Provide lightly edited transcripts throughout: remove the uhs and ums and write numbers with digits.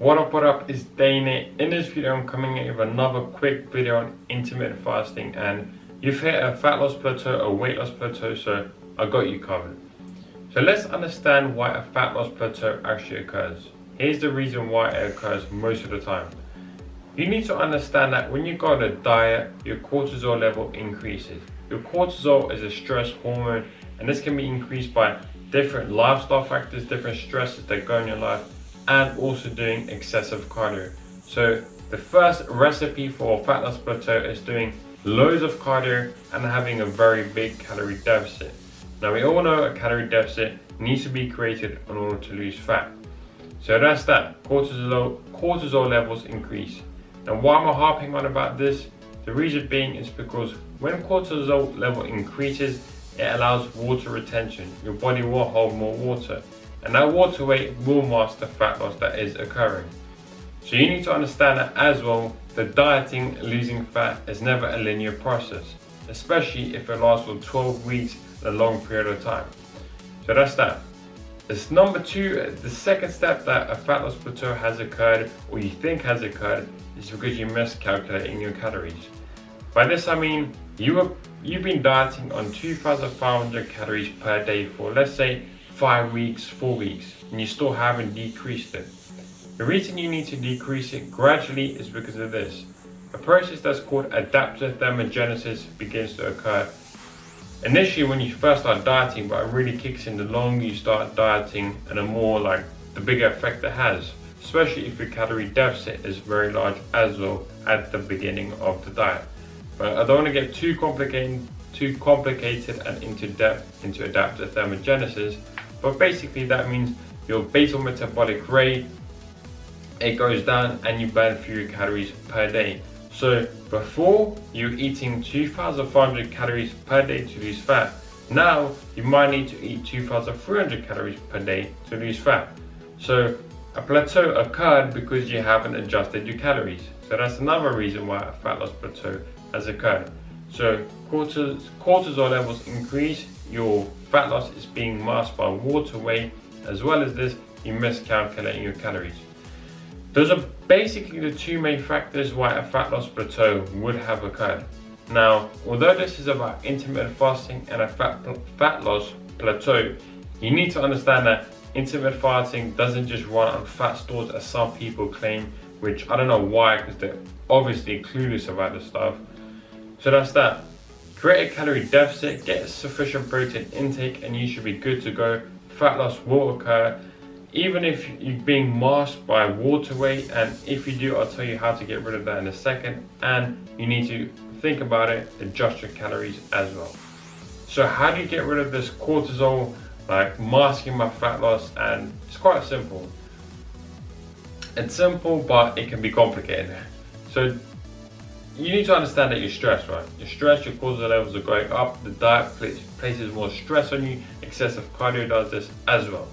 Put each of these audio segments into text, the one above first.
What up, is Dane. In this video I'm coming in with another quick video on intermittent fasting, and you've hit a fat loss plateau, a weight loss plateau, so I got you covered. So let's understand why a fat loss plateau actually occurs. Here's the reason why it occurs most of the time. You need to understand that when you go on a diet, your cortisol level increases. Your cortisol is a stress hormone, and this can be increased by different lifestyle factors, different stresses that go in your life, and also doing excessive cardio. So the first recipe for a fat loss plateau is doing loads of cardio and having a very big calorie deficit. Now we all know a calorie deficit needs to be created in order to lose fat. So that's that. Cortisol levels increase. And why am I harping on about this? The reason being is because when cortisol level increases, it allows water retention. Your body will hold more water, and that water weight will mask the fat loss that is occurring. So you need to understand that as well, that dieting, losing fat is never a linear process, especially if it lasts for 12 weeks, a long period of time. So that's that. It's number two, the second step that a fat loss plateau has occurred, or you think has occurred, is because you're miscalculating your calories. By this I mean, you've been dieting on 2,500 calories per day for, let's say, 5 weeks, 4 weeks, and you still haven't decreased it. The reason you need to decrease it gradually is because of this. A process that's called adaptive thermogenesis begins to occur initially when you first start dieting, but it really kicks in the longer you start dieting and the more the bigger effect it has, especially if your calorie deficit is very large as well at the beginning of the diet. But I don't want to get too complicated and into depth into adaptive thermogenesis. But basically that means your basal metabolic rate, it goes down and you burn fewer calories per day. So before you're eating 2,500 calories per day to lose fat, now you might need to eat 2,300 calories per day to lose fat. So a plateau occurred because you haven't adjusted your calories. So that's another reason why a fat loss plateau has occurred. So cortisol levels increase, your fat loss is being masked by water weight, as well as this, you're miscalculating your calories. Those are basically the two main factors why a fat loss plateau would have occurred. Now, although this is about intermittent fasting and a fat loss plateau, you need to understand that intermittent fasting doesn't just run on fat stores as some people claim, which I don't know why, because they're obviously clueless about this stuff. So that's that. Create a calorie deficit, get sufficient protein intake, and you should be good to go. Fat loss will occur, even if you're being masked by water weight, and if you do, I'll tell you how to get rid of that in a second, and you need to think about it, adjust your calories as well. So how do you get rid of this cortisol, masking my fat loss? And it's quite simple. It's simple, but it can be complicated. So you need to understand that you're stressed, right? You're stressed, your cortisol levels are going up, the diet places more stress on you, excessive cardio does this as well.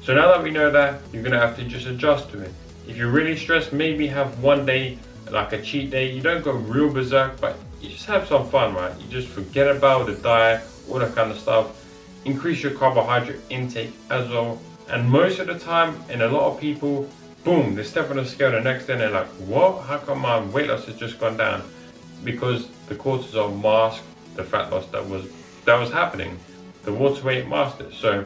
So now that we know that, you're gonna have to just adjust to it. If you're really stressed, maybe have one day, like a cheat day. You don't go real berserk, but you just have some fun, right? You just forget about the diet, all that kind of stuff. Increase your carbohydrate intake as well. And most of the time, and a lot of people, boom, they step on the scale the next day and they're like, what? How come my weight loss has just gone down? Because the cortisol masked the fat loss that was happening. The water weight masked it. So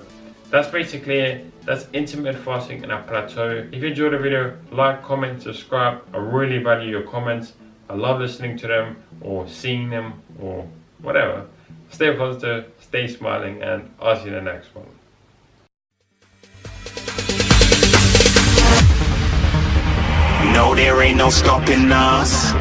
that's basically it. That's intermittent fasting and a plateau. If you enjoyed the video, like, comment, subscribe. I really value your comments. I love listening to them or seeing them or whatever. Stay positive, stay smiling, and I'll see you in the next one. No, there ain't no stopping us.